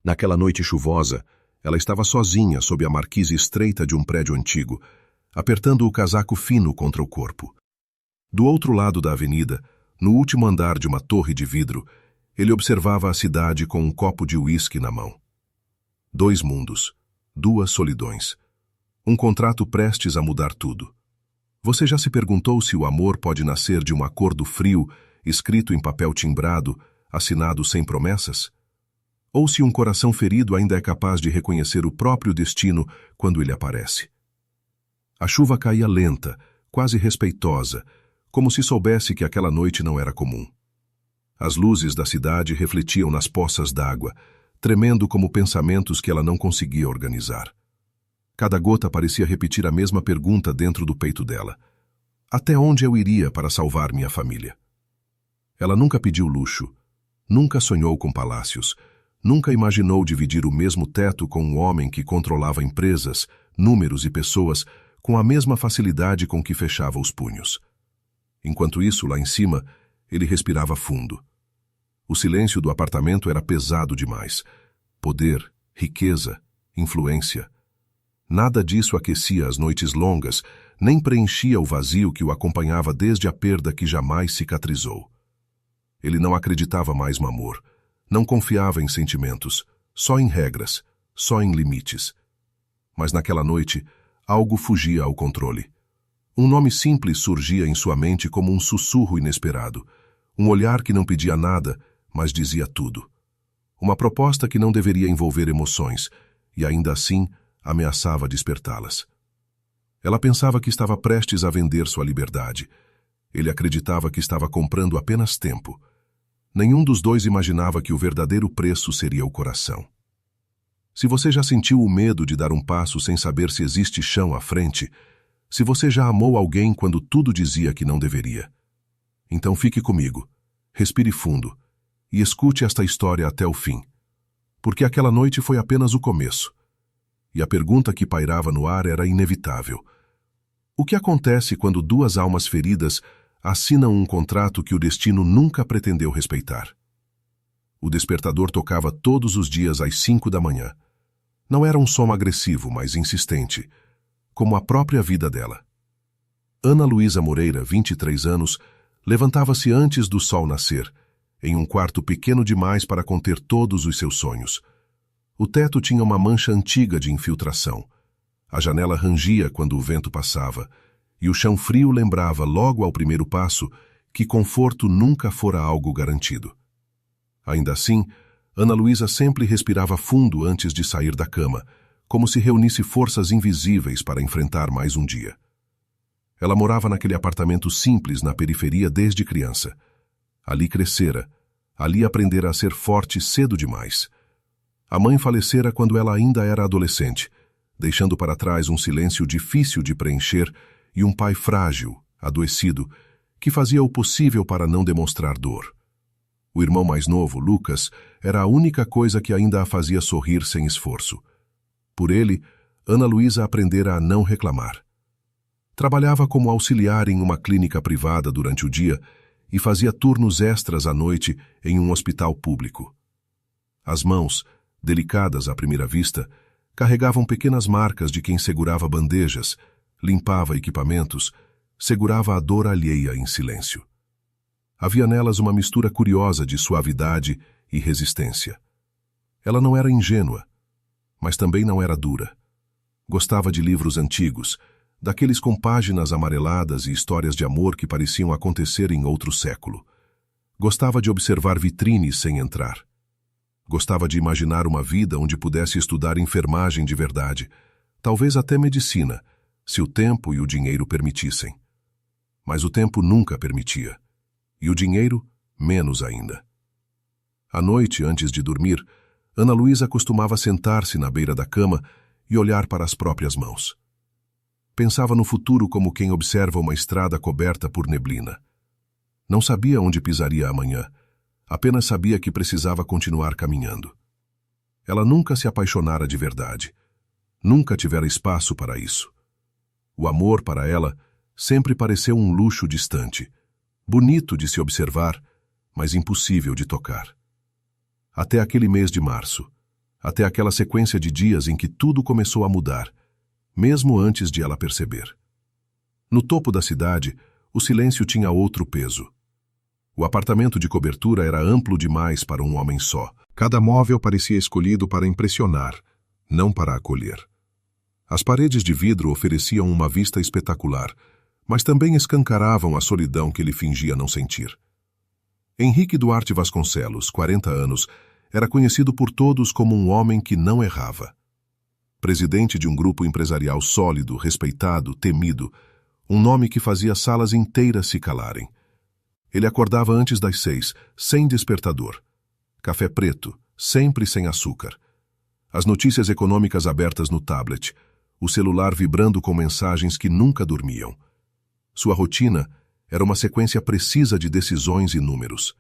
Naquela noite chuvosa, ela estava sozinha sob a marquise estreita de um prédio antigo, apertando o casaco fino contra o corpo. Do outro lado da avenida, no último andar de uma torre de vidro, ele observava a cidade com um copo de uísque na mão. 2 mundos, 2 solidões. Um contrato prestes a mudar tudo. Você já se perguntou se o amor pode nascer de um acordo frio, escrito em papel timbrado, assinado sem promessas? Ou se um coração ferido ainda é capaz de reconhecer o próprio destino quando ele aparece? A chuva caía lenta, quase respeitosa, como se soubesse que aquela noite não era comum. As luzes da cidade refletiam nas poças d'água, tremendo como pensamentos que ela não conseguia organizar. Cada gota parecia repetir a mesma pergunta dentro do peito dela. Até onde eu iria para salvar minha família? Ela nunca pediu luxo, nunca sonhou com palácios, nunca imaginou dividir o mesmo teto com um homem que controlava empresas, números e pessoas com a mesma facilidade com que fechava os punhos. Enquanto isso, lá em cima, ele respirava fundo. O silêncio do apartamento era pesado demais. Poder, riqueza, influência. Nada disso aquecia as noites longas, nem preenchia o vazio que o acompanhava desde a perda que jamais cicatrizou. Ele não acreditava mais no amor. Não confiava em sentimentos, só em regras, só em limites. Mas naquela noite, algo fugia ao controle. Um nome simples surgia em sua mente como um sussurro inesperado. Um olhar que não pedia nada, mas dizia tudo. Uma proposta que não deveria envolver emoções, e ainda assim ameaçava despertá-las. Ela pensava que estava prestes a vender sua liberdade. Ele acreditava que estava comprando apenas tempo. Nenhum dos dois imaginava que o verdadeiro preço seria o coração. Se você já sentiu o medo de dar um passo sem saber se existe chão à frente, se você já amou alguém quando tudo dizia que não deveria, então fique comigo, respire fundo e escute esta história até o fim, porque aquela noite foi apenas o começo. E a pergunta que pairava no ar era inevitável. O que acontece quando 2 almas feridas assinam um contrato que o destino nunca pretendeu respeitar? O despertador tocava todos os dias às 5 da manhã. Não era um som agressivo, mas insistente, como a própria vida dela. Ana Luísa Moreira, 23 anos, levantava-se antes do sol nascer, em um quarto pequeno demais para conter todos os seus sonhos. O teto tinha uma mancha antiga de infiltração. A janela rangia quando o vento passava, e o chão frio lembrava, logo ao primeiro passo, que conforto nunca fora algo garantido. Ainda assim, Ana Luísa sempre respirava fundo antes de sair da cama, como se reunisse forças invisíveis para enfrentar mais um dia. Ela morava naquele apartamento simples na periferia desde criança. Ali crescera, ali aprendera a ser forte cedo demais. A mãe falecera quando ela ainda era adolescente, deixando para trás um silêncio difícil de preencher e um pai frágil, adoecido, que fazia o possível para não demonstrar dor. O irmão mais novo, Lucas, era a única coisa que ainda a fazia sorrir sem esforço. Por ele, Ana Luísa aprendera a não reclamar. Trabalhava como auxiliar em uma clínica privada durante o dia e fazia turnos extras à noite em um hospital público. As mãos, delicadas à primeira vista, carregavam pequenas marcas de quem segurava bandejas, limpava equipamentos, segurava a dor alheia em silêncio. Havia nelas uma mistura curiosa de suavidade e resistência. Ela não era ingênua, mas também não era dura. Gostava de livros antigos, daqueles com páginas amareladas e histórias de amor que pareciam acontecer em outro século. Gostava de observar vitrines sem entrar. Gostava de imaginar uma vida onde pudesse estudar enfermagem de verdade, talvez até medicina, se o tempo e o dinheiro permitissem. Mas o tempo nunca permitia, e o dinheiro menos ainda. À noite, antes de dormir, Ana Luísa costumava sentar-se na beira da cama e olhar para as próprias mãos. Pensava no futuro como quem observa uma estrada coberta por neblina. Não sabia onde pisaria amanhã, apenas sabia que precisava continuar caminhando. Ela nunca se apaixonara de verdade. Nunca tivera espaço para isso. O amor, para ela, sempre pareceu um luxo distante, bonito de se observar, mas impossível de tocar. Até aquele mês de março, até aquela sequência de dias em que tudo começou a mudar, mesmo antes de ela perceber. No topo da cidade, o silêncio tinha outro peso. O apartamento de cobertura era amplo demais para um homem só. Cada móvel parecia escolhido para impressionar, não para acolher. As paredes de vidro ofereciam uma vista espetacular, mas também escancaravam a solidão que ele fingia não sentir. Henrique Duarte Vasconcelos, 40 anos, era conhecido por todos como um homem que não errava. Presidente de um grupo empresarial sólido, respeitado, temido, um nome que fazia salas inteiras se calarem. Ele acordava antes das 6, sem despertador. Café preto, sempre sem açúcar. As notícias econômicas abertas no tablet, o celular vibrando com mensagens que nunca dormiam. Sua rotina era uma sequência precisa de decisões e números.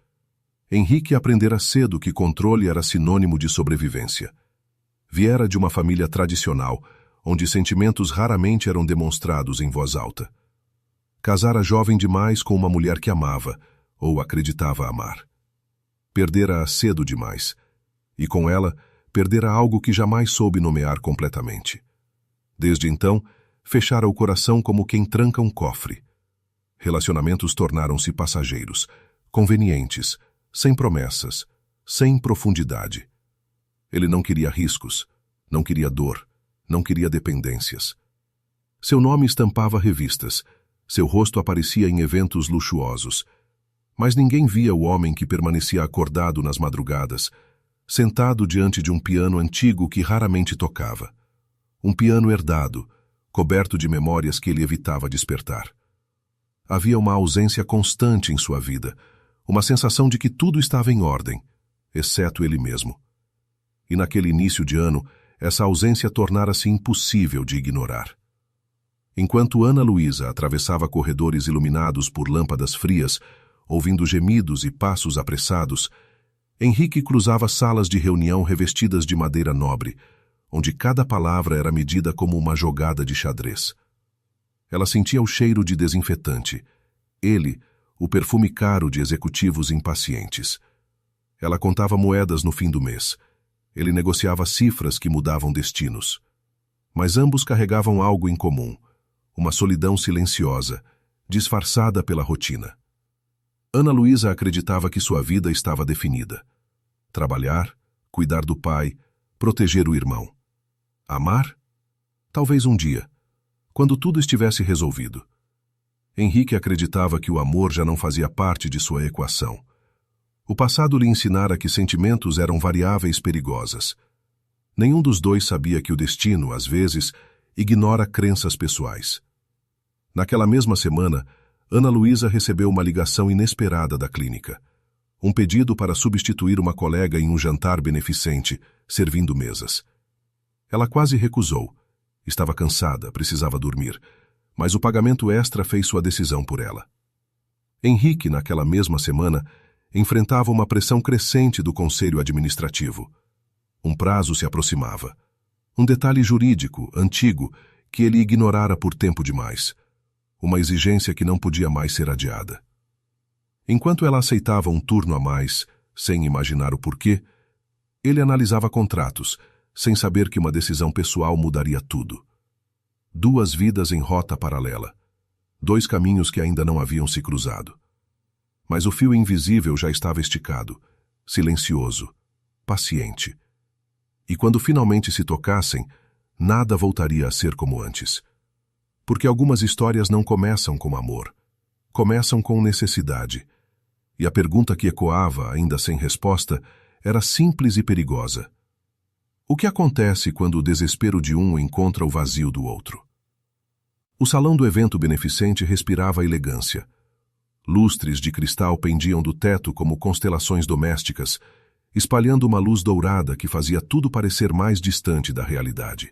Henrique aprendera cedo que controle era sinônimo de sobrevivência. Viera de uma família tradicional, onde sentimentos raramente eram demonstrados em voz alta. Casara jovem demais com uma mulher que amava, ou acreditava amar. Perdera-a cedo demais, e com ela, perdera algo que jamais soube nomear completamente. Desde então, fechara o coração como quem tranca um cofre. Relacionamentos tornaram-se passageiros, convenientes, sem promessas, sem profundidade. Ele não queria riscos, não queria dor, não queria dependências. Seu nome estampava revistas, seu rosto aparecia em eventos luxuosos, mas ninguém via o homem que permanecia acordado nas madrugadas, sentado diante de um piano antigo que raramente tocava. Um piano herdado, coberto de memórias que ele evitava despertar. Havia uma ausência constante em sua vida, uma sensação de que tudo estava em ordem, exceto ele mesmo. E naquele início de ano, essa ausência tornara-se impossível de ignorar. Enquanto Ana Luísa atravessava corredores iluminados por lâmpadas frias, ouvindo gemidos e passos apressados, Henrique cruzava salas de reunião revestidas de madeira nobre, onde cada palavra era medida como uma jogada de xadrez. Ela sentia o cheiro de desinfetante, ele, o perfume caro de executivos impacientes. Ela contava moedas no fim do mês. Ele negociava cifras que mudavam destinos. Mas ambos carregavam algo em comum, uma solidão silenciosa, disfarçada pela rotina. Ana Luísa acreditava que sua vida estava definida. Trabalhar, cuidar do pai, proteger o irmão. Amar? Talvez um dia, quando tudo estivesse resolvido. Henrique acreditava que o amor já não fazia parte de sua equação. O passado lhe ensinara que sentimentos eram variáveis perigosas. Nenhum dos dois sabia que o destino, às vezes, ignora crenças pessoais. Naquela mesma semana, Ana Luísa recebeu uma ligação inesperada da clínica. Um pedido para substituir uma colega em um jantar beneficente, servindo mesas. Ela quase recusou. Estava cansada, precisava dormir, mas o pagamento extra fez sua decisão por ela. Henrique, naquela mesma semana, enfrentava uma pressão crescente do conselho administrativo. Um prazo se aproximava. Um detalhe jurídico, antigo, que ele ignorara por tempo demais. Uma exigência que não podia mais ser adiada. Enquanto ela aceitava um turno a mais, sem imaginar o porquê, ele analisava contratos, sem saber que uma decisão pessoal mudaria tudo. Duas vidas em rota paralela. Dois caminhos que ainda não haviam se cruzado. Mas o fio invisível já estava esticado, silencioso, paciente. E quando finalmente se tocassem, nada voltaria a ser como antes. Porque algumas histórias não começam com amor, começam com necessidade. E a pergunta que ecoava, ainda sem resposta, era simples e perigosa. O que acontece quando o desespero de um encontra o vazio do outro? O salão do evento beneficente respirava elegância. Lustres de cristal pendiam do teto como constelações domésticas, espalhando uma luz dourada que fazia tudo parecer mais distante da realidade.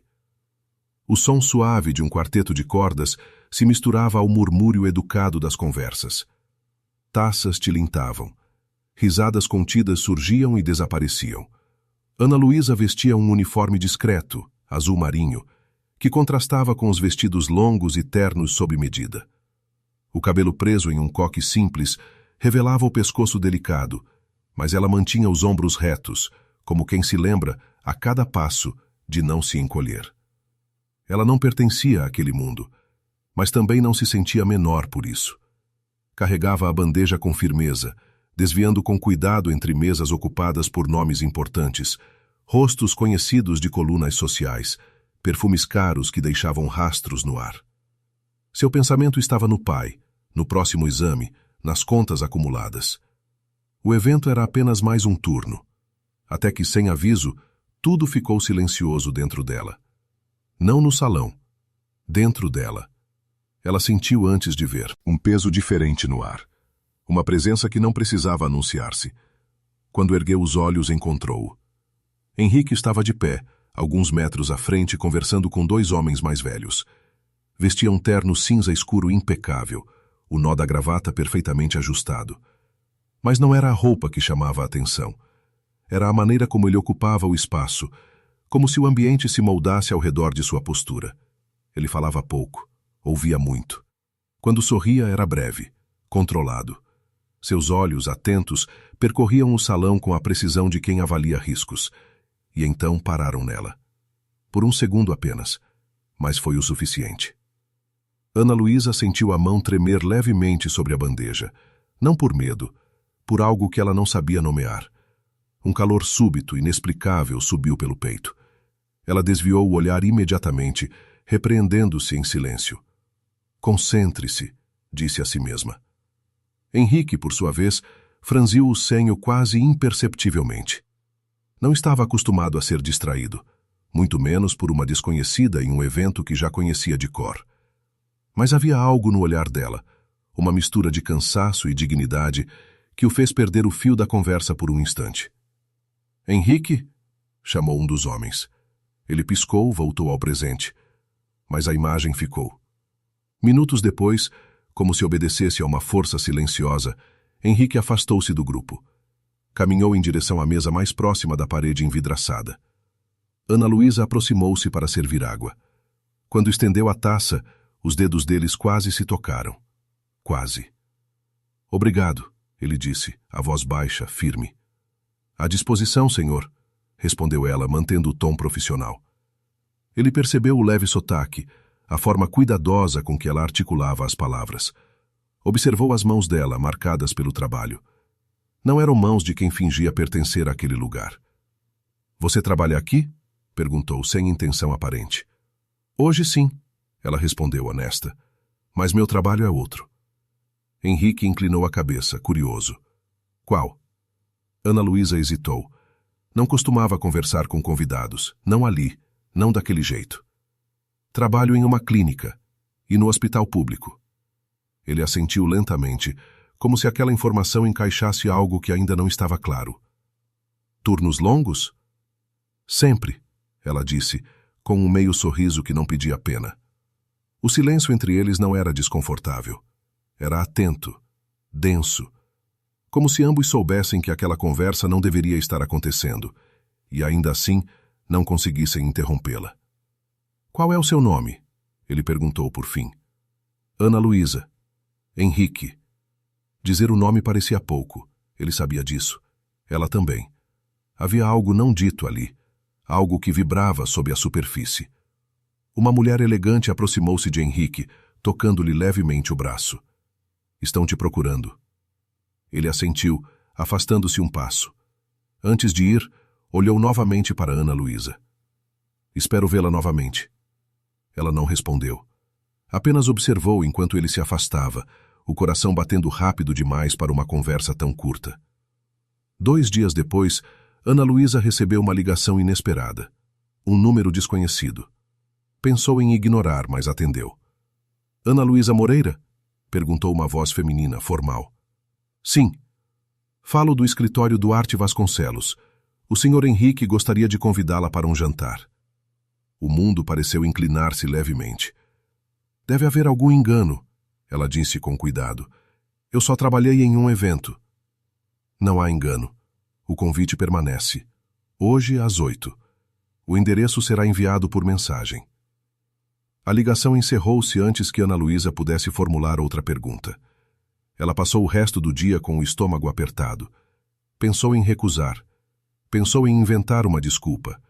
O som suave de um quarteto de cordas se misturava ao murmúrio educado das conversas. Taças tilintavam. Risadas contidas surgiam e desapareciam. Ana Luísa vestia um uniforme discreto, azul marinho, que contrastava com os vestidos longos e ternos sob medida. O cabelo preso em um coque simples revelava o pescoço delicado, mas ela mantinha os ombros retos, como quem se lembra, a cada passo, de não se encolher. Ela não pertencia àquele mundo, mas também não se sentia menor por isso. Carregava a bandeja com firmeza, desviando com cuidado entre mesas ocupadas por nomes importantes, rostos conhecidos de colunas sociais, perfumes caros que deixavam rastros no ar. Seu pensamento estava no pai, no próximo exame, nas contas acumuladas. O evento era apenas mais um turno, até que, sem aviso, tudo ficou silencioso dentro dela. Não no salão, dentro dela. Ela sentiu antes de ver um peso diferente no ar, uma presença que não precisava anunciar-se. Quando ergueu os olhos, encontrou-o. Henrique estava de pé, alguns metros à frente, conversando com dois homens mais velhos. Vestia um terno cinza escuro impecável, o nó da gravata perfeitamente ajustado. Mas não era a roupa que chamava a atenção. Era a maneira como ele ocupava o espaço, como se o ambiente se moldasse ao redor de sua postura. Ele falava pouco, ouvia muito. Quando sorria, era breve, controlado. Seus olhos, atentos, percorriam o salão com a precisão de quem avalia riscos. E então pararam nela. Por um segundo apenas, mas foi o suficiente. Ana Luísa sentiu a mão tremer levemente sobre a bandeja, não por medo, por algo que ela não sabia nomear. Um calor súbito, inexplicável, subiu pelo peito. Ela desviou o olhar imediatamente, repreendendo-se em silêncio. Concentre-se, disse a si mesma. Henrique, por sua vez, franziu o senho quase imperceptivelmente. Não estava acostumado a ser distraído, muito menos por uma desconhecida em um evento que já conhecia de cor. Mas havia algo no olhar dela, uma mistura de cansaço e dignidade, que o fez perder o fio da conversa por um instante. Henrique? Chamou um dos homens. Ele piscou, voltou ao presente. Mas a imagem ficou. Minutos depois, como se obedecesse a uma força silenciosa, Henrique afastou-se do grupo. Caminhou em direção à mesa mais próxima da parede envidraçada. Ana Luísa aproximou-se para servir água. Quando estendeu a taça, os dedos deles quase se tocaram. Quase. Obrigado, ele disse, a voz baixa, firme. À disposição, senhor, respondeu ela, mantendo o tom profissional. Ele percebeu o leve sotaque, a forma cuidadosa com que ela articulava as palavras. Observou as mãos dela, marcadas pelo trabalho. Não eram mãos de quem fingia pertencer àquele lugar. Você trabalha aqui? Perguntou, sem intenção aparente. Hoje sim, ela respondeu honesta. Mas meu trabalho é outro. Henrique inclinou a cabeça, curioso. Qual? Ana Luísa hesitou. Não costumava conversar com convidados, não ali, não daquele jeito. Trabalho em uma clínica e no hospital público. Ele assentiu lentamente, como se aquela informação encaixasse algo que ainda não estava claro. Turnos longos? Sempre, ela disse, com um meio sorriso que não pedia pena. O silêncio entre eles não era desconfortável. Era atento, denso, como se ambos soubessem que aquela conversa não deveria estar acontecendo, e ainda assim não conseguissem interrompê-la. Qual é o seu nome? Ele perguntou por fim. Ana Luísa. Henrique. Dizer o nome parecia pouco, ele sabia disso. Ela também. Havia algo não dito ali, algo que vibrava sob a superfície. Uma mulher elegante aproximou-se de Henrique, tocando-lhe levemente o braço. Estão te procurando. Ele assentiu, afastando-se um passo. Antes de ir, olhou novamente para Ana Luísa. Espero vê-la novamente. Ela não respondeu. Apenas observou enquanto ele se afastava, o coração batendo rápido demais para uma conversa tão curta. 2 dias depois, Ana Luísa recebeu uma ligação inesperada. Um número desconhecido. Pensou em ignorar, mas atendeu. Ana Luísa Moreira? Perguntou uma voz feminina, formal. Sim. Falo do escritório Duarte Vasconcelos. O Sr. Henrique gostaria de convidá-la para um jantar. O mundo pareceu inclinar-se levemente. Deve haver algum engano, ela disse com cuidado. Eu só trabalhei em um evento. Não há engano. O convite permanece. Hoje, às 8. O endereço será enviado por mensagem. A ligação encerrou-se antes que Ana Luísa pudesse formular outra pergunta. Ela passou o resto do dia com o estômago apertado. Pensou em recusar. Pensou em inventar uma desculpa.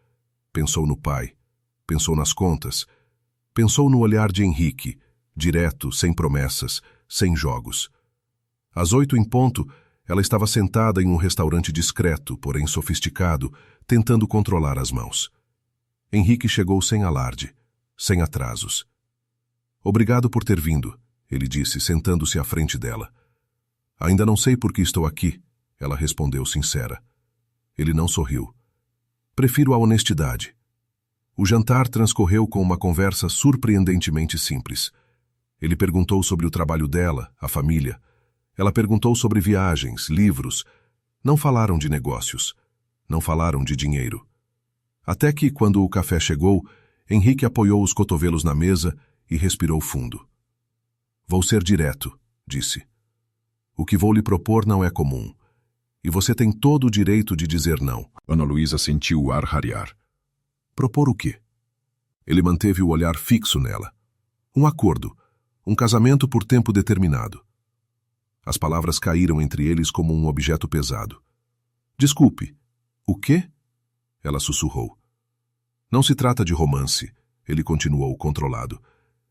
Pensou no pai, pensou nas contas, pensou no olhar de Henrique, direto, sem promessas, sem jogos. Às 8 em ponto, ela estava sentada em um restaurante discreto, porém sofisticado, tentando controlar as mãos. Henrique chegou sem alarde, sem atrasos. Obrigado por ter vindo, ele disse, sentando-se à frente dela. Ainda não sei por que estou aqui, ela respondeu sincera. Ele não sorriu. Prefiro a honestidade. O jantar transcorreu com uma conversa surpreendentemente simples. Ele perguntou sobre o trabalho dela, a família. Ela perguntou sobre viagens, livros. Não falaram de negócios. Não falaram de dinheiro. Até que, quando o café chegou, Henrique apoiou os cotovelos na mesa e respirou fundo. Vou ser direto, disse. O que vou lhe propor não é comum. E você tem todo o direito de dizer não. Ana Luísa sentiu o ar rarear. Propor o quê? Ele manteve o olhar fixo nela. Um acordo. Um casamento por tempo determinado. As palavras caíram entre eles como um objeto pesado. Desculpe. O quê? Ela sussurrou. Não se trata de romance, ele continuou controlado.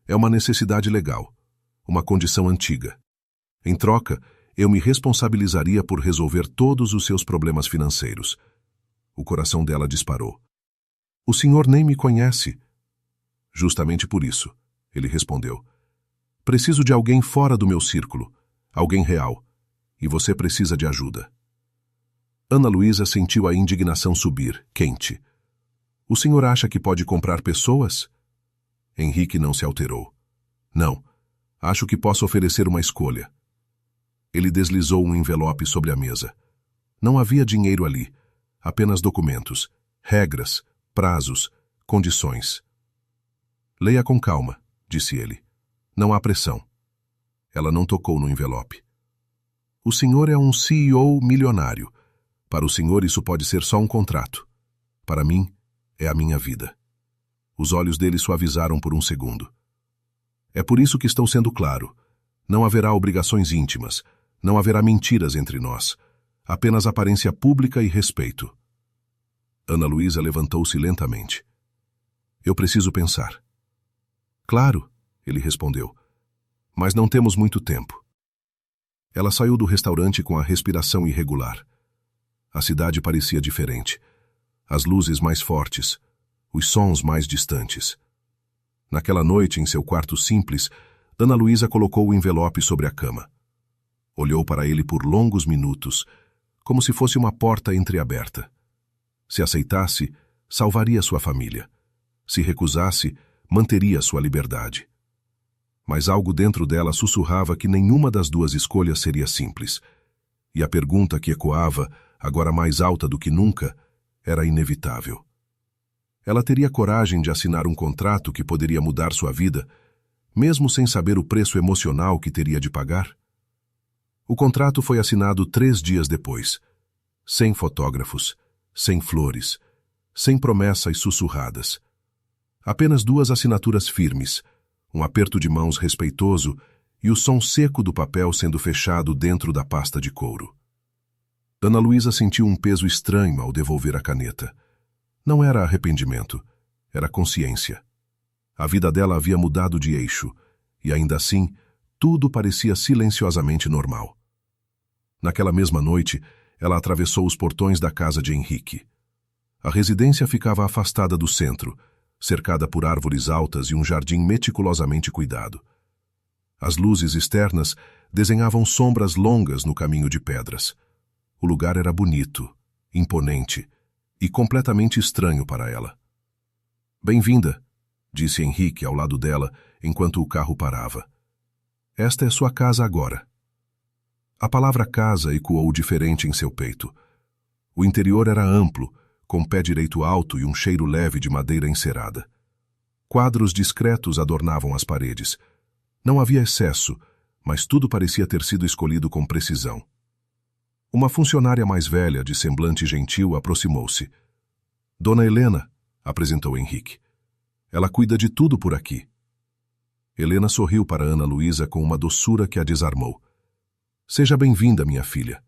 É uma necessidade legal. Uma condição antiga. Em troca, eu me responsabilizaria por resolver todos os seus problemas financeiros. O coração dela disparou. O senhor nem me conhece. Justamente por isso, ele respondeu. Preciso de alguém fora do meu círculo, alguém real, e você precisa de ajuda. Ana Luísa sentiu a indignação subir, quente. O senhor acha que pode comprar pessoas? Henrique não se alterou. Não, acho que posso oferecer uma escolha. Ele deslizou um envelope sobre a mesa. Não havia dinheiro ali, apenas documentos, regras, prazos, condições. Leia com calma, disse ele. Não há pressão. Ela não tocou no envelope. O senhor é um CEO milionário. Para o senhor isso pode ser só um contrato. Para mim, é a minha vida. Os olhos dele suavizaram por um segundo. É por isso que estou sendo claro. Não haverá obrigações íntimas. Não haverá mentiras entre nós. Apenas aparência pública e respeito. Ana Luísa levantou-se lentamente. Eu preciso pensar. Claro, ele respondeu. Mas não temos muito tempo. Ela saiu do restaurante com a respiração irregular. A cidade parecia diferente. As luzes mais fortes, os sons mais distantes. Naquela noite, em seu quarto simples, Ana Luísa colocou o envelope sobre a cama. Olhou para ele por longos minutos, como se fosse uma porta entreaberta. Se aceitasse, salvaria sua família. Se recusasse, manteria sua liberdade. Mas algo dentro dela sussurrava que nenhuma das duas escolhas seria simples. E a pergunta que ecoava, agora mais alta do que nunca, era inevitável. Ela teria coragem de assinar um contrato que poderia mudar sua vida, mesmo sem saber o preço emocional que teria de pagar? O contrato foi assinado 3 dias depois. Sem fotógrafos, sem flores, sem promessas sussurradas. Apenas 2 assinaturas firmes, um aperto de mãos respeitoso e o som seco do papel sendo fechado dentro da pasta de couro. Ana Luísa sentiu um peso estranho ao devolver a caneta. Não era arrependimento, era consciência. A vida dela havia mudado de eixo, e ainda assim, tudo parecia silenciosamente normal. Naquela mesma noite, ela atravessou os portões da casa de Henrique. A residência ficava afastada do centro, cercada por árvores altas e um jardim meticulosamente cuidado. As luzes externas desenhavam sombras longas no caminho de pedras. O lugar era bonito, imponente e completamente estranho para ela. Bem-vinda, disse Henrique ao lado dela enquanto o carro parava. Esta é sua casa agora. A palavra casa ecoou diferente em seu peito. O interior era amplo, com pé direito alto e um cheiro leve de madeira encerada. Quadros discretos adornavam as paredes. Não havia excesso, mas tudo parecia ter sido escolhido com precisão. Uma funcionária mais velha, de semblante gentil, aproximou-se. Dona Helena, apresentou Henrique. Ela cuida de tudo por aqui. Helena sorriu para Ana Luísa com uma doçura que a desarmou. Seja bem-vinda, minha filha.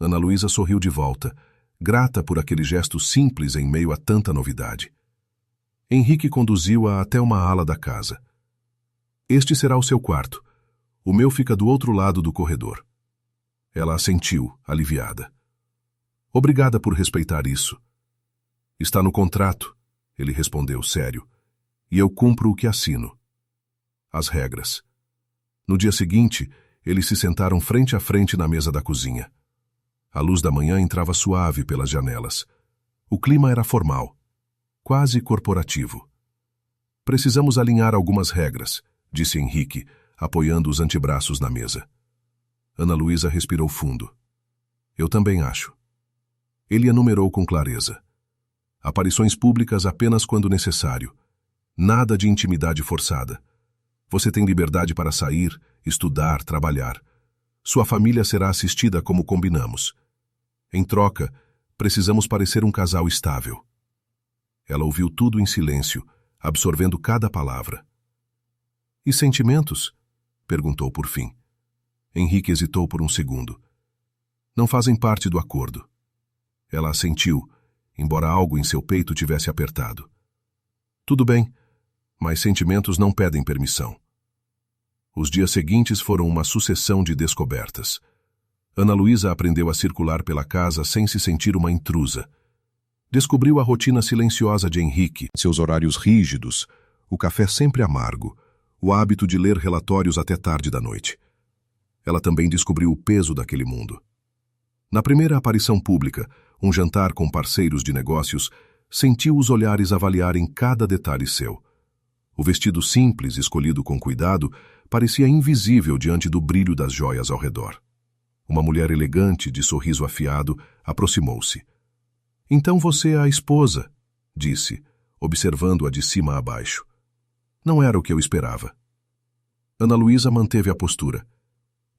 Ana Luísa sorriu de volta. grata por aquele gesto simples em meio a tanta novidade. Henrique conduziu-a até uma ala da casa. Este será o seu quarto. O meu fica do outro lado do corredor. Ela assentiu, aliviada. Obrigada por respeitar isso. Está no contrato, ele respondeu sério, e eu cumpro o que assino. As regras. No dia seguinte, eles se sentaram frente a frente na mesa da cozinha. A luz da manhã entrava suave pelas janelas. O clima era formal, quase corporativo. Precisamos alinhar algumas regras, disse Henrique, apoiando os antebraços na mesa. Ana Luísa respirou fundo. Eu também acho. Ele enumerou com clareza. Aparições públicas apenas quando necessário. Nada de intimidade forçada. Você tem liberdade para sair, estudar, trabalhar. Sua família será assistida como combinamos. Em troca, precisamos parecer um casal estável. Ela ouviu tudo em silêncio, absorvendo cada palavra. E sentimentos? Perguntou por fim. Henrique hesitou por um segundo. Não fazem parte do acordo. Ela assentiu, embora algo em seu peito tivesse apertado. Tudo bem, mas sentimentos não pedem permissão. Os dias seguintes foram uma sucessão de descobertas. Ana Luísa aprendeu a circular pela casa sem se sentir uma intrusa. Descobriu a rotina silenciosa de Henrique, seus horários rígidos, o café sempre amargo, o hábito de ler relatórios até tarde da noite. Ela também descobriu o peso daquele mundo. Na primeira aparição pública, um jantar com parceiros de negócios, sentiu os olhares avaliarem cada detalhe seu. O vestido simples, escolhido com cuidado, parecia invisível diante do brilho das joias ao redor. Uma mulher elegante, de sorriso afiado, aproximou-se. Então você é a esposa, disse, observando-a de cima a baixo. Não era o que eu esperava. Ana Luísa manteve a postura.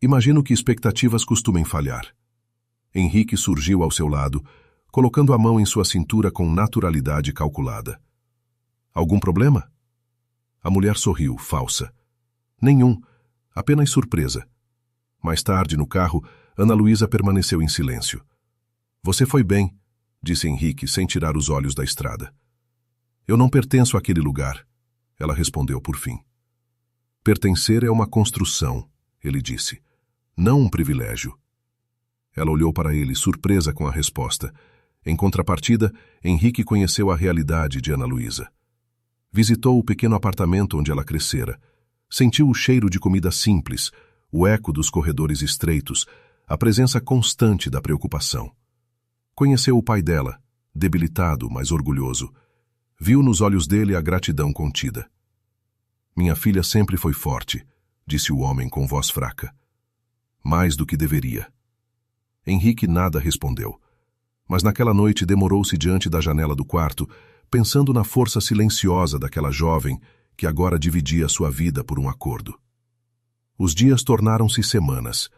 Imagino que expectativas costumem falhar. Henrique surgiu ao seu lado, colocando a mão em sua cintura com naturalidade calculada. Algum problema? A mulher sorriu, falsa. Nenhum, apenas surpresa. Mais tarde, no carro, Ana Luísa permaneceu em silêncio. Você foi bem, disse Henrique, sem tirar os olhos da estrada. Eu não pertenço àquele lugar, ela respondeu por fim. Pertencer é uma construção, ele disse, não um privilégio. Ela olhou para ele, surpresa com a resposta. Em contrapartida, Henrique conheceu a realidade de Ana Luísa. Visitou o pequeno apartamento onde ela crescera. Sentiu o cheiro de comida simples, o eco dos corredores estreitos, a presença constante da preocupação. Conheceu o pai dela, debilitado, mas orgulhoso. Viu nos olhos dele a gratidão contida. Minha filha sempre foi forte, disse o homem com voz fraca. Mais do que deveria. Henrique nada respondeu, mas naquela noite demorou-se diante da janela do quarto, pensando na força silenciosa daquela jovem que agora dividia sua vida por um acordo. Os dias tornaram-se semanas.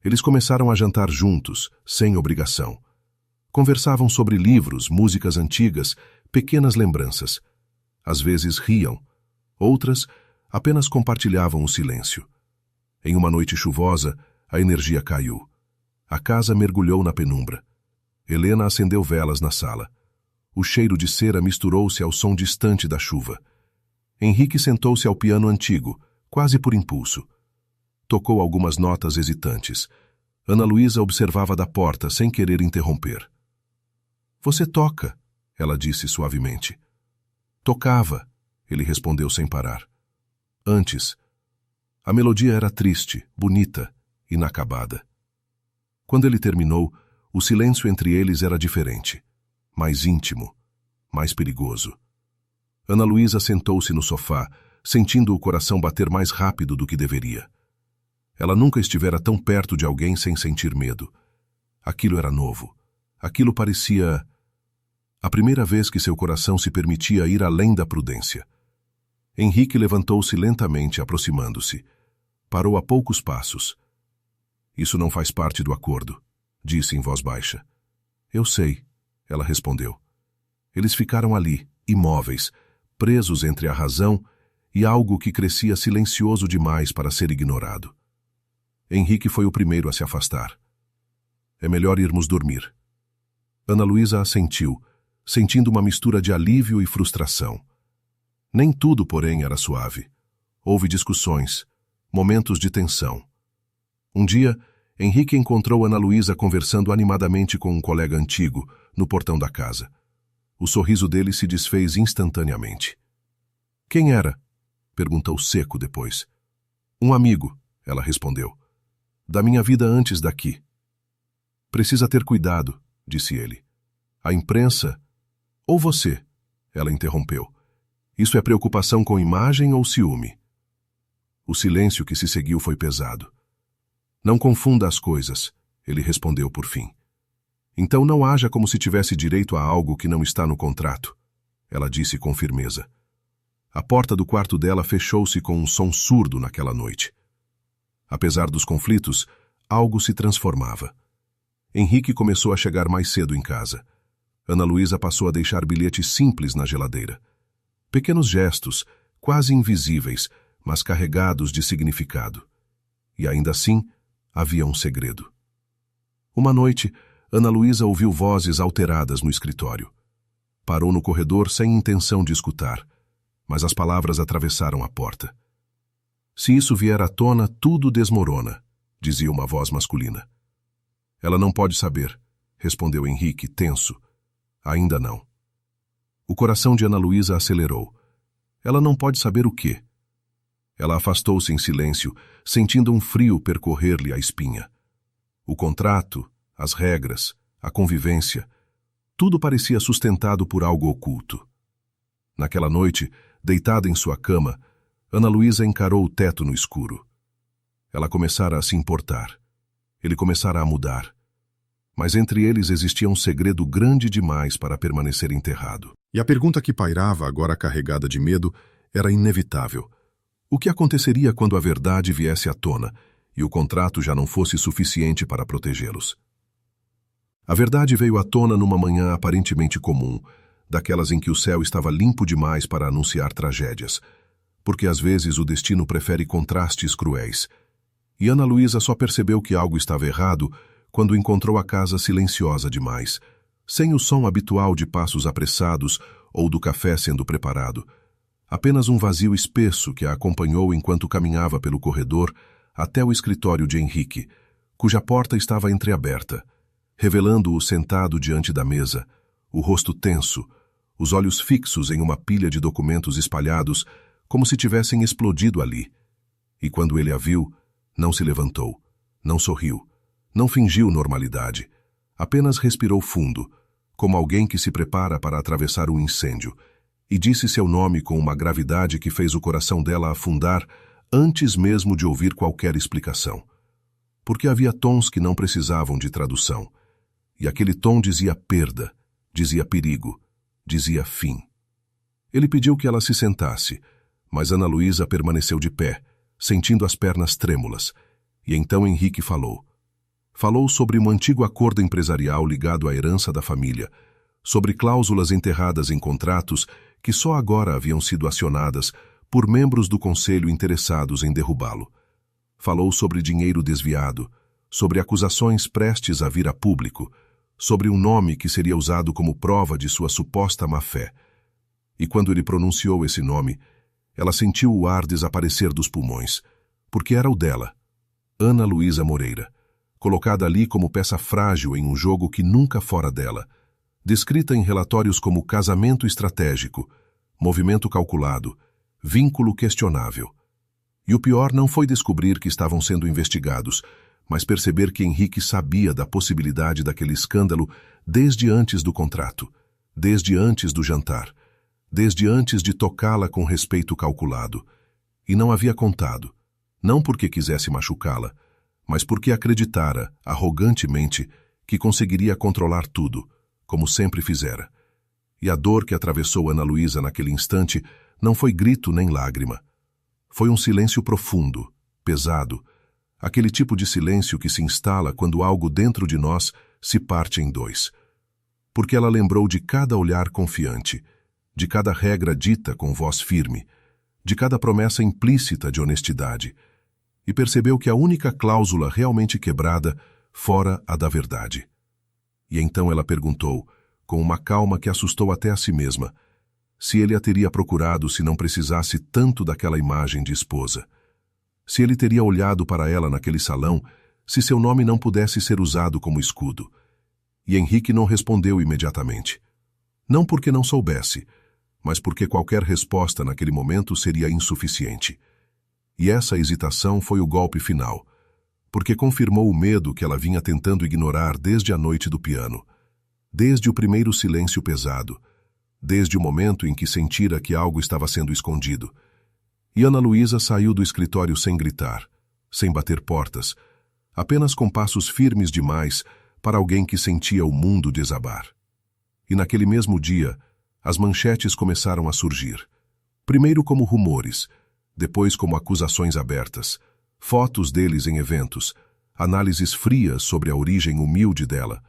Eles começaram a jantar juntos, sem obrigação. Conversavam sobre livros, músicas antigas, pequenas lembranças. Às vezes riam, outras apenas compartilhavam o silêncio. Em uma noite chuvosa, a energia caiu. A casa mergulhou na penumbra. Helena acendeu velas na sala. O cheiro de cera misturou-se ao som distante da chuva. Henrique sentou-se ao piano antigo, quase por impulso. Tocou algumas notas hesitantes. Ana Luísa observava da porta, sem querer interromper. Você toca, ela disse suavemente. Tocava, ele respondeu sem parar. Antes. A melodia era triste, bonita, inacabada. Quando ele terminou, o silêncio entre eles era diferente, mais íntimo, mais perigoso. Ana Luísa sentou-se no sofá, sentindo o coração bater mais rápido do que deveria. Ela nunca estivera tão perto de alguém sem sentir medo. Aquilo era novo. Aquilo parecia a primeira vez que seu coração se permitia ir além da prudência. Henrique levantou-se lentamente, aproximando-se. Parou a poucos passos. Isso não faz parte do acordo, disse em voz baixa. Eu sei, ela respondeu. Eles ficaram ali, imóveis, presos entre a razão e algo que crescia silencioso demais para ser ignorado. Henrique foi o primeiro a se afastar. É melhor irmos dormir. Ana Luísa assentiu, sentindo uma mistura de alívio e frustração. Nem tudo, porém, era suave. Houve discussões, momentos de tensão. Um dia, Henrique encontrou Ana Luísa conversando animadamente com um colega antigo, no portão da casa. O sorriso dele se desfez instantaneamente. Quem era? Perguntou seco depois. Um amigo, ela respondeu. Da minha vida antes daqui. Precisa ter cuidado, disse ele. A imprensa... Ou você, ela interrompeu. Isso é preocupação com imagem ou ciúme? O silêncio que se seguiu foi pesado. Não confunda as coisas, ele respondeu por fim. Então não haja como se tivesse direito a algo que não está no contrato, ela disse com firmeza. A porta do quarto dela fechou-se com um som surdo naquela noite. Apesar dos conflitos, algo se transformava. Henrique começou a chegar mais cedo em casa. Ana Luísa passou a deixar bilhetes simples na geladeira. Pequenos gestos, quase invisíveis, mas carregados de significado. E ainda assim, havia um segredo. Uma noite, Ana Luísa ouviu vozes alteradas no escritório. Parou no corredor sem intenção de escutar, mas as palavras atravessaram a porta. Se isso vier à tona, tudo desmorona, dizia uma voz masculina. Ela não pode saber, respondeu Henrique, tenso. Ainda não. O coração de Ana Luísa acelerou. Ela não pode saber o quê. Ela afastou-se em silêncio, sentindo um frio percorrer-lhe a espinha. O contrato, as regras, a convivência, tudo parecia sustentado por algo oculto. Naquela noite, deitada em sua cama, Ana Luísa encarou o teto no escuro. Ela começara a se importar. Ele começara a mudar. Mas entre eles existia um segredo grande demais para permanecer enterrado. E a pergunta que pairava, agora carregada de medo, era inevitável. O que aconteceria quando a verdade viesse à tona e o contrato já não fosse suficiente para protegê-los? A verdade veio à tona numa manhã aparentemente comum, daquelas em que o céu estava limpo demais para anunciar tragédias, porque às vezes o destino prefere contrastes cruéis. E Ana Luísa só percebeu que algo estava errado quando encontrou a casa silenciosa demais, sem o som habitual de passos apressados ou do café sendo preparado. Apenas um vazio espesso que a acompanhou enquanto caminhava pelo corredor até o escritório de Henrique, cuja porta estava entreaberta, revelando-o sentado diante da mesa, o rosto tenso, os olhos fixos em uma pilha de documentos espalhados, como se tivessem explodido ali. E quando ele a viu, não se levantou, não sorriu, não fingiu normalidade, apenas respirou fundo, como alguém que se prepara para atravessar um incêndio, e disse seu nome com uma gravidade que fez o coração dela afundar antes mesmo de ouvir qualquer explicação. Porque havia tons que não precisavam de tradução, e aquele tom dizia perda, dizia perigo, dizia fim. Ele pediu que ela se sentasse, mas Ana Luísa permaneceu de pé, sentindo as pernas trêmulas, e então Henrique falou. Falou sobre um antigo acordo empresarial ligado à herança da família, sobre cláusulas enterradas em contratos que só agora haviam sido acionadas por membros do conselho interessados em derrubá-lo. Falou sobre dinheiro desviado, sobre acusações prestes a vir a público, sobre um nome que seria usado como prova de sua suposta má-fé. E quando ele pronunciou esse nome, ela sentiu o ar desaparecer dos pulmões, porque era o dela, Ana Luísa Moreira, colocada ali como peça frágil em um jogo que nunca fora dela, descrita em relatórios como casamento estratégico, movimento calculado, vínculo questionável. E o pior não foi descobrir que estavam sendo investigados, mas perceber que Henrique sabia da possibilidade daquele escândalo desde antes do contrato, desde antes do jantar, desde antes de tocá-la com respeito calculado, e não havia contado, não porque quisesse machucá-la, mas porque acreditara, arrogantemente, que conseguiria controlar tudo, como sempre fizera. E a dor que atravessou Ana Luísa naquele instante não foi grito nem lágrima. Foi um silêncio profundo, pesado, aquele tipo de silêncio que se instala quando algo dentro de nós se parte em dois. Porque ela lembrou de cada olhar confiante, de cada regra dita com voz firme, de cada promessa implícita de honestidade, e percebeu que a única cláusula realmente quebrada fora a da verdade. E então ela perguntou, com uma calma que assustou até a si mesma, se ele a teria procurado se não precisasse tanto daquela imagem de esposa. Se ele teria olhado para ela naquele salão, se seu nome não pudesse ser usado como escudo. E Henrique não respondeu imediatamente. Não porque não soubesse, mas porque qualquer resposta naquele momento seria insuficiente. E essa hesitação foi o golpe final, porque confirmou o medo que ela vinha tentando ignorar desde a noite do piano, desde o primeiro silêncio pesado, desde o momento em que sentira que algo estava sendo escondido. E Ana Luísa saiu do escritório sem gritar, sem bater portas, apenas com passos firmes demais para alguém que sentia o mundo desabar. E naquele mesmo dia, as manchetes começaram a surgir. Primeiro como rumores, depois como acusações abertas, fotos deles em eventos, análises frias sobre a origem humilde dela,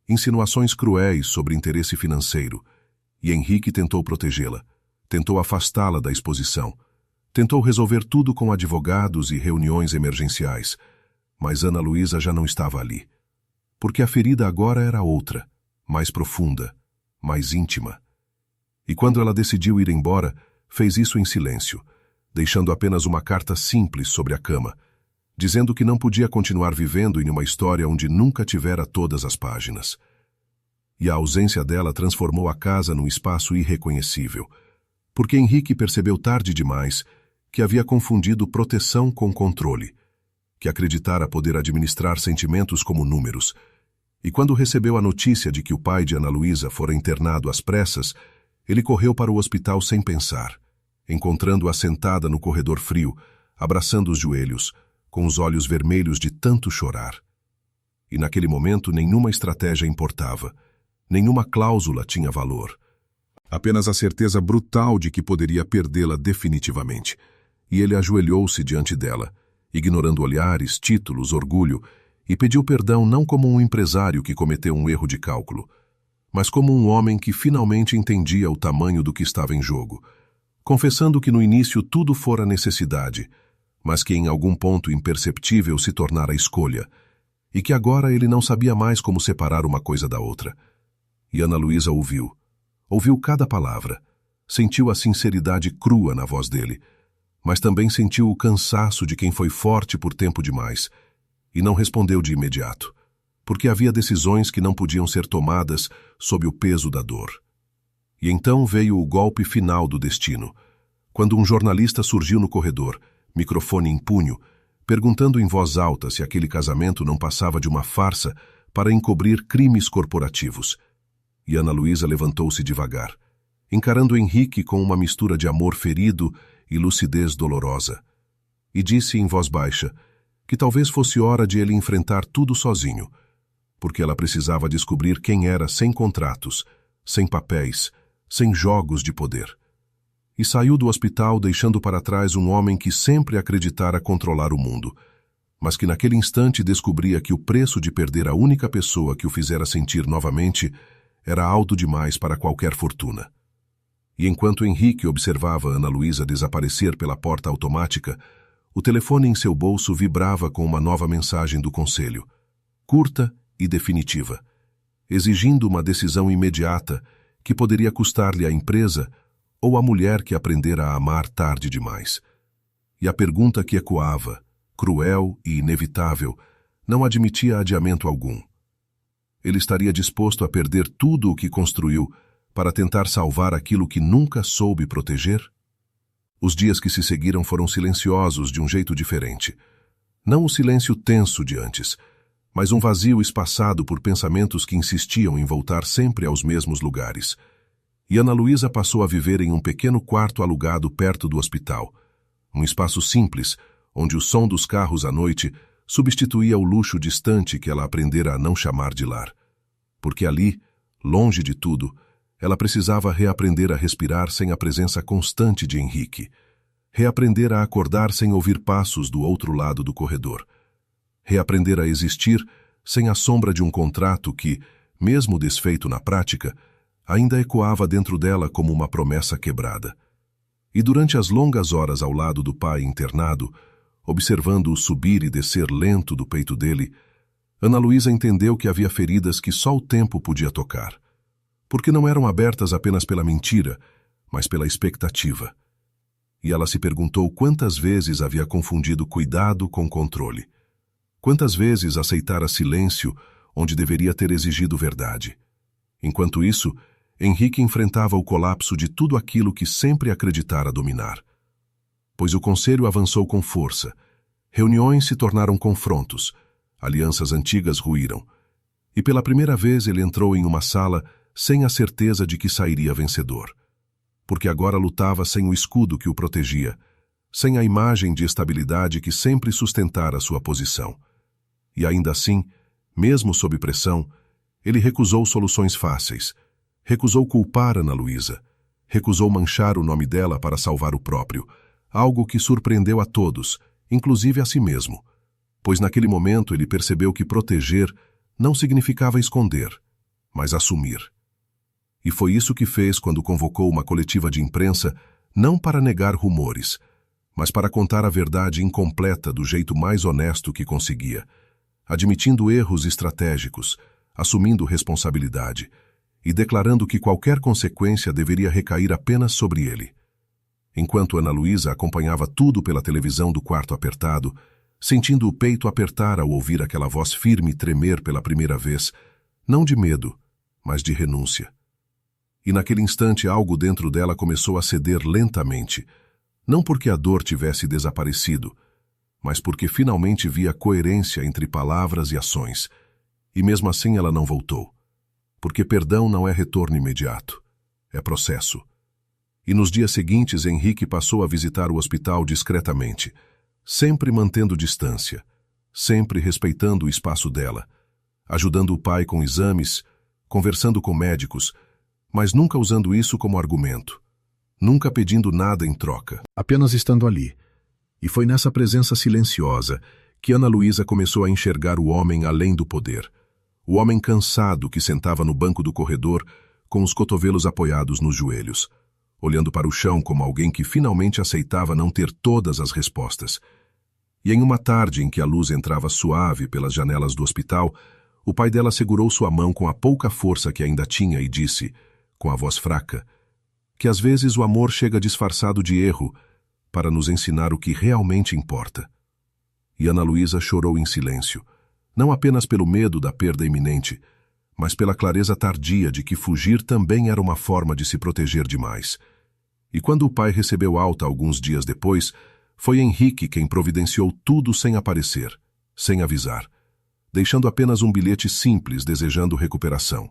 insinuações cruéis sobre interesse financeiro. E Henrique tentou protegê-la, tentou afastá-la da exposição, tentou resolver tudo com advogados e reuniões emergenciais, mas Ana Luísa já não estava ali. Porque a ferida agora era outra, mais profunda, mais íntima. E quando ela decidiu ir embora, fez isso em silêncio, deixando apenas uma carta simples sobre a cama, dizendo que não podia continuar vivendo em uma história onde nunca tivera todas as páginas. E a ausência dela transformou a casa num espaço irreconhecível, porque Henrique percebeu tarde demais que havia confundido proteção com controle, que acreditara poder administrar sentimentos como números. E quando recebeu a notícia de que o pai de Ana Luísa fora internado às pressas, ele correu para o hospital sem pensar, encontrando-a sentada no corredor frio, abraçando os joelhos, com os olhos vermelhos de tanto chorar. E naquele momento nenhuma estratégia importava, nenhuma cláusula tinha valor. Apenas a certeza brutal de que poderia perdê-la definitivamente. E ele ajoelhou-se diante dela, ignorando olhares, títulos, orgulho, e pediu perdão não como um empresário que cometeu um erro de cálculo, mas como um homem que finalmente entendia o tamanho do que estava em jogo, confessando que no início tudo fora necessidade, mas que em algum ponto imperceptível se tornara escolha, e que agora ele não sabia mais como separar uma coisa da outra. E Ana Luísa ouviu cada palavra, sentiu a sinceridade crua na voz dele, mas também sentiu o cansaço de quem foi forte por tempo demais, e não respondeu de imediato, porque havia decisões que não podiam ser tomadas sob o peso da dor. E então veio o golpe final do destino, quando um jornalista surgiu no corredor, microfone em punho, perguntando em voz alta se aquele casamento não passava de uma farsa para encobrir crimes corporativos. E Ana Luísa levantou-se devagar, encarando Henrique com uma mistura de amor ferido e lucidez dolorosa, e disse em voz baixa que talvez fosse hora de ele enfrentar tudo sozinho, porque ela precisava descobrir quem era sem contratos, sem papéis, sem jogos de poder. E saiu do hospital deixando para trás um homem que sempre acreditara controlar o mundo, mas que naquele instante descobria que o preço de perder a única pessoa que o fizera sentir novamente era alto demais para qualquer fortuna. E enquanto Henrique observava Ana Luísa desaparecer pela porta automática, o telefone em seu bolso vibrava com uma nova mensagem do conselho, curta e definitiva, exigindo uma decisão imediata que poderia custar-lhe a empresa ou a mulher que aprendera a amar tarde demais. E a pergunta que ecoava, cruel e inevitável, não admitia adiamento algum. Ele estaria disposto a perder tudo o que construiu para tentar salvar aquilo que nunca soube proteger? Os dias que se seguiram foram silenciosos de um jeito diferente. Não o silêncio tenso de antes, mas um vazio espaçado por pensamentos que insistiam em voltar sempre aos mesmos lugares. E Ana Luísa passou a viver em um pequeno quarto alugado perto do hospital, um espaço simples, onde o som dos carros à noite substituía o luxo distante que ela aprendera a não chamar de lar. Porque ali, longe de tudo, ela precisava reaprender a respirar sem a presença constante de Henrique, reaprender a acordar sem ouvir passos do outro lado do corredor, reaprender a existir sem a sombra de um contrato que, mesmo desfeito na prática, ainda ecoava dentro dela como uma promessa quebrada. E durante as longas horas ao lado do pai internado, observando o subir e descer lento do peito dele, Ana Luísa entendeu que havia feridas que só o tempo podia tocar, porque não eram abertas apenas pela mentira, mas pela expectativa. E ela se perguntou quantas vezes havia confundido cuidado com controle. Quantas vezes aceitara silêncio onde deveria ter exigido verdade. Enquanto isso, Henrique enfrentava o colapso de tudo aquilo que sempre acreditara dominar. Pois o conselho avançou com força. Reuniões se tornaram confrontos. Alianças antigas ruíram. E pela primeira vez ele entrou em uma sala sem a certeza de que sairia vencedor. Porque agora lutava sem o escudo que o protegia, sem a imagem de estabilidade que sempre sustentara sua posição. E ainda assim, mesmo sob pressão, ele recusou soluções fáceis, recusou culpar Ana Luísa, recusou manchar o nome dela para salvar o próprio, algo que surpreendeu a todos, inclusive a si mesmo, pois naquele momento ele percebeu que proteger não significava esconder, mas assumir. E foi isso que fez quando convocou uma coletiva de imprensa, não para negar rumores, mas para contar a verdade incompleta do jeito mais honesto que conseguia, admitindo erros estratégicos, assumindo responsabilidade e declarando que qualquer consequência deveria recair apenas sobre ele. Enquanto Ana Luísa acompanhava tudo pela televisão do quarto apertado, sentindo o peito apertar ao ouvir aquela voz firme tremer pela primeira vez, não de medo, mas de renúncia. E naquele instante algo dentro dela começou a ceder lentamente, não porque a dor tivesse desaparecido, mas porque finalmente via coerência entre palavras e ações, e mesmo assim ela não voltou. Porque perdão não é retorno imediato, é processo. E nos dias seguintes Henrique passou a visitar o hospital discretamente, sempre mantendo distância, sempre respeitando o espaço dela, ajudando o pai com exames, conversando com médicos, mas nunca usando isso como argumento, nunca pedindo nada em troca. Apenas estando ali. E foi nessa presença silenciosa que Ana Luísa começou a enxergar o homem além do poder. O homem cansado que sentava no banco do corredor com os cotovelos apoiados nos joelhos, olhando para o chão como alguém que finalmente aceitava não ter todas as respostas. E em uma tarde em que a luz entrava suave pelas janelas do hospital, o pai dela segurou sua mão com a pouca força que ainda tinha e disse, com a voz fraca, que às vezes o amor chega disfarçado de erro para nos ensinar o que realmente importa. E Ana Luísa chorou em silêncio, não apenas pelo medo da perda iminente, mas pela clareza tardia de que fugir também era uma forma de se proteger demais. E quando o pai recebeu alta alguns dias depois, foi Henrique quem providenciou tudo sem aparecer, sem avisar, deixando apenas um bilhete simples desejando recuperação.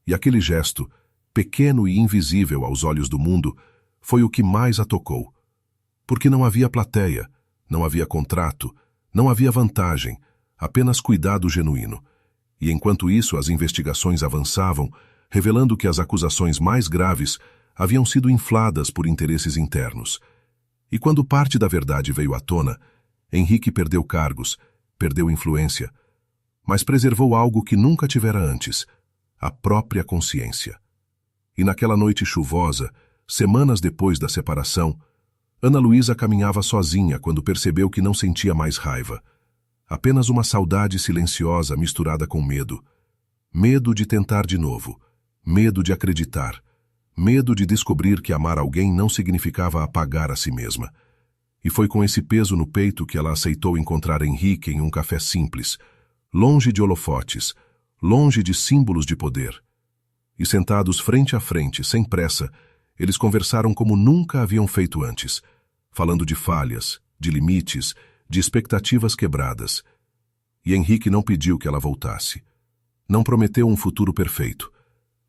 E aquele gesto, pequeno e invisível aos olhos do mundo, foi o que mais a tocou. Porque não havia plateia, não havia contrato, não havia vantagem, apenas cuidado genuíno. E enquanto isso as investigações avançavam, revelando que as acusações mais graves haviam sido infladas por interesses internos. E quando parte da verdade veio à tona, Henrique perdeu cargos, perdeu influência, mas preservou algo que nunca tivera antes, a própria consciência. E naquela noite chuvosa, semanas depois da separação, Ana Luísa caminhava sozinha quando percebeu que não sentia mais raiva. Apenas uma saudade silenciosa misturada com medo. Medo de tentar de novo. Medo de acreditar. Medo de descobrir que amar alguém não significava apagar a si mesma. E foi com esse peso no peito que ela aceitou encontrar Henrique em um café simples, longe de holofotes, longe de símbolos de poder. E sentados frente a frente, sem pressa, eles conversaram como nunca haviam feito antes, falando de falhas, de limites, de expectativas quebradas. E Henrique não pediu que ela voltasse. Não prometeu um futuro perfeito.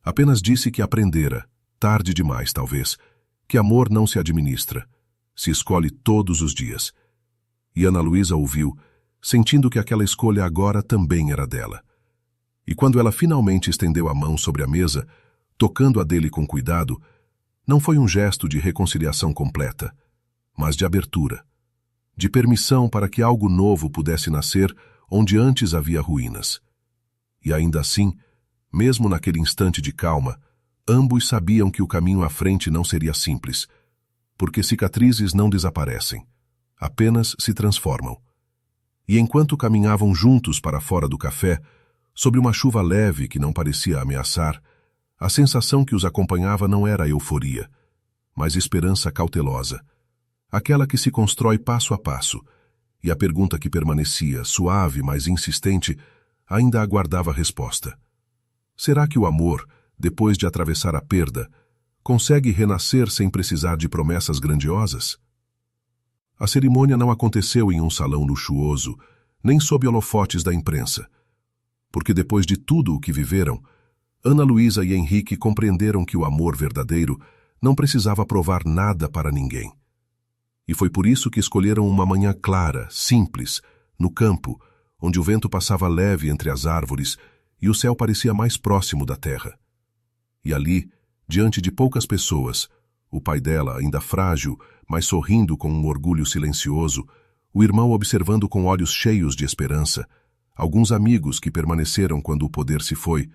Apenas disse que aprendera, tarde demais talvez, que amor não se administra, se escolhe todos os dias. E Ana Luísa ouviu, sentindo que aquela escolha agora também era dela. E quando ela finalmente estendeu a mão sobre a mesa, tocando a dele com cuidado, não foi um gesto de reconciliação completa, mas de abertura, de permissão para que algo novo pudesse nascer onde antes havia ruínas. E ainda assim, mesmo naquele instante de calma, ambos sabiam que o caminho à frente não seria simples, porque cicatrizes não desaparecem, apenas se transformam. E enquanto caminhavam juntos para fora do café, sob uma chuva leve que não parecia ameaçar, a sensação que os acompanhava não era euforia, mas esperança cautelosa, aquela que se constrói passo a passo, e a pergunta que permanecia, suave, mas insistente, ainda aguardava resposta. Será que o amor, depois de atravessar a perda, consegue renascer sem precisar de promessas grandiosas? A cerimônia não aconteceu em um salão luxuoso, nem sob holofotes da imprensa, porque depois de tudo o que viveram, Ana Luísa e Henrique compreenderam que o amor verdadeiro não precisava provar nada para ninguém. E foi por isso que escolheram uma manhã clara, simples, no campo, onde o vento passava leve entre as árvores e o céu parecia mais próximo da terra. E ali, diante de poucas pessoas, o pai dela, ainda frágil, mas sorrindo com um orgulho silencioso, o irmão observando com olhos cheios de esperança, alguns amigos que permaneceram quando o poder se foi,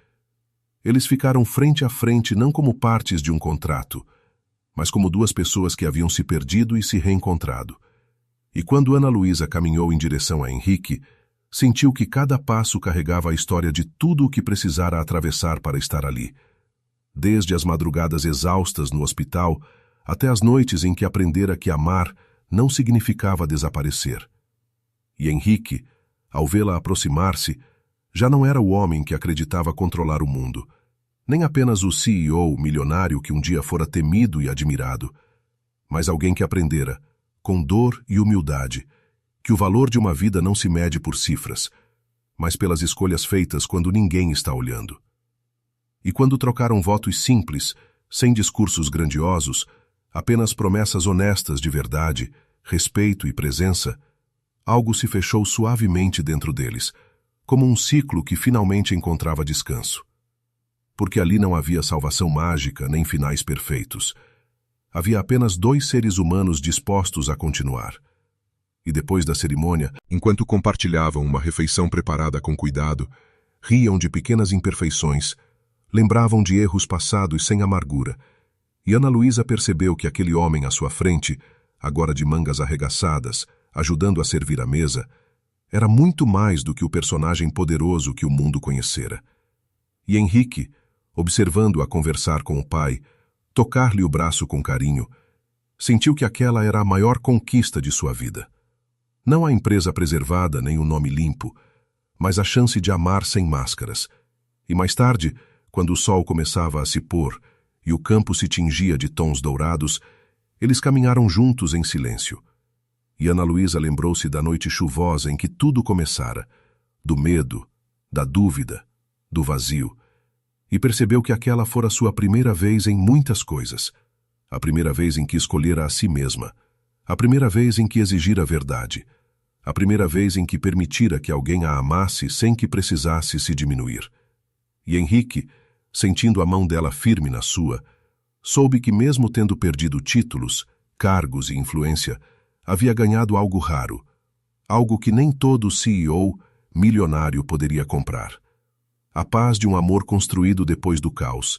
eles ficaram frente a frente não como partes de um contrato, mas como duas pessoas que haviam se perdido e se reencontrado. E quando Ana Luísa caminhou em direção a Henrique, sentiu que cada passo carregava a história de tudo o que precisara atravessar para estar ali. Desde as madrugadas exaustas no hospital, até as noites em que aprendera que amar não significava desaparecer. E Henrique, ao vê-la aproximar-se, já não era o homem que acreditava controlar o mundo, nem apenas o CEO milionário que um dia fora temido e admirado, mas alguém que aprendera, com dor e humildade, que o valor de uma vida não se mede por cifras, mas pelas escolhas feitas quando ninguém está olhando. E quando trocaram votos simples, sem discursos grandiosos, apenas promessas honestas de verdade, respeito e presença, algo se fechou suavemente dentro deles, como um ciclo que finalmente encontrava descanso. Porque ali não havia salvação mágica nem finais perfeitos. Havia apenas dois seres humanos dispostos a continuar. E depois da cerimônia, Enquanto compartilhavam uma refeição preparada com cuidado, riam de pequenas imperfeições, lembravam de erros passados sem amargura, e Ana Luísa percebeu que aquele homem à sua frente, agora de mangas arregaçadas, ajudando a servir a mesa, era muito mais do que o personagem poderoso que o mundo conhecera. E Henrique, observando-a conversar com o pai, tocar-lhe o braço com carinho, sentiu que aquela era a maior conquista de sua vida. Não a empresa preservada nem o nome limpo, mas a chance de amar sem máscaras. E mais tarde, quando o sol começava a se pôr e o campo se tingia de tons dourados, eles caminharam juntos em silêncio. E Ana Luísa lembrou-se da noite chuvosa em que tudo começara, do medo, da dúvida, do vazio, e percebeu que aquela fora sua primeira vez em muitas coisas, a primeira vez em que escolhera a si mesma, a primeira vez em que exigira a verdade, a primeira vez em que permitira que alguém a amasse sem que precisasse se diminuir. E Henrique, sentindo a mão dela firme na sua, soube que mesmo tendo perdido títulos, cargos e influência, havia ganhado algo raro, algo que nem todo CEO milionário poderia comprar. A paz de um amor construído depois do caos,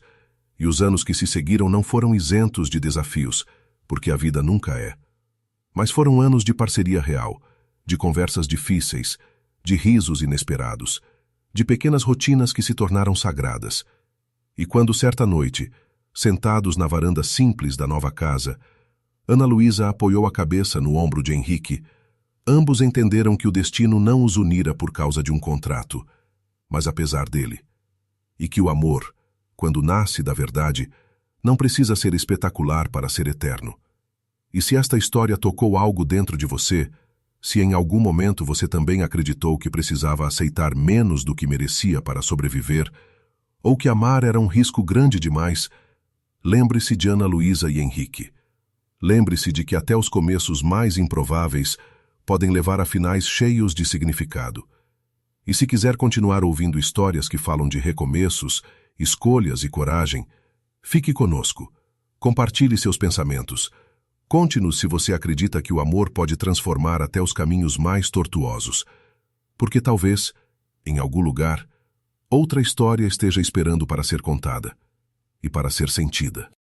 e os anos que se seguiram não foram isentos de desafios, porque a vida nunca é. Mas foram anos de parceria real, de conversas difíceis, de risos inesperados, de pequenas rotinas que se tornaram sagradas. E quando certa noite, sentados na varanda simples da nova casa, Ana Luísa apoiou a cabeça no ombro de Henrique, ambos entenderam que o destino não os unira por causa de um contrato, mas apesar dele. E que o amor, quando nasce da verdade, não precisa ser espetacular para ser eterno. E se esta história tocou algo dentro de você, se em algum momento você também acreditou que precisava aceitar menos do que merecia para sobreviver, ou que amar era um risco grande demais, lembre-se de Ana Luísa e Henrique. Lembre-se de que até os começos mais improváveis podem levar a finais cheios de significado. E se quiser continuar ouvindo histórias que falam de recomeços, escolhas e coragem, fique conosco. Compartilhe seus pensamentos. Conte-nos se você acredita que o amor pode transformar até os caminhos mais tortuosos. Porque talvez, em algum lugar, outra história esteja esperando para ser contada e para ser sentida.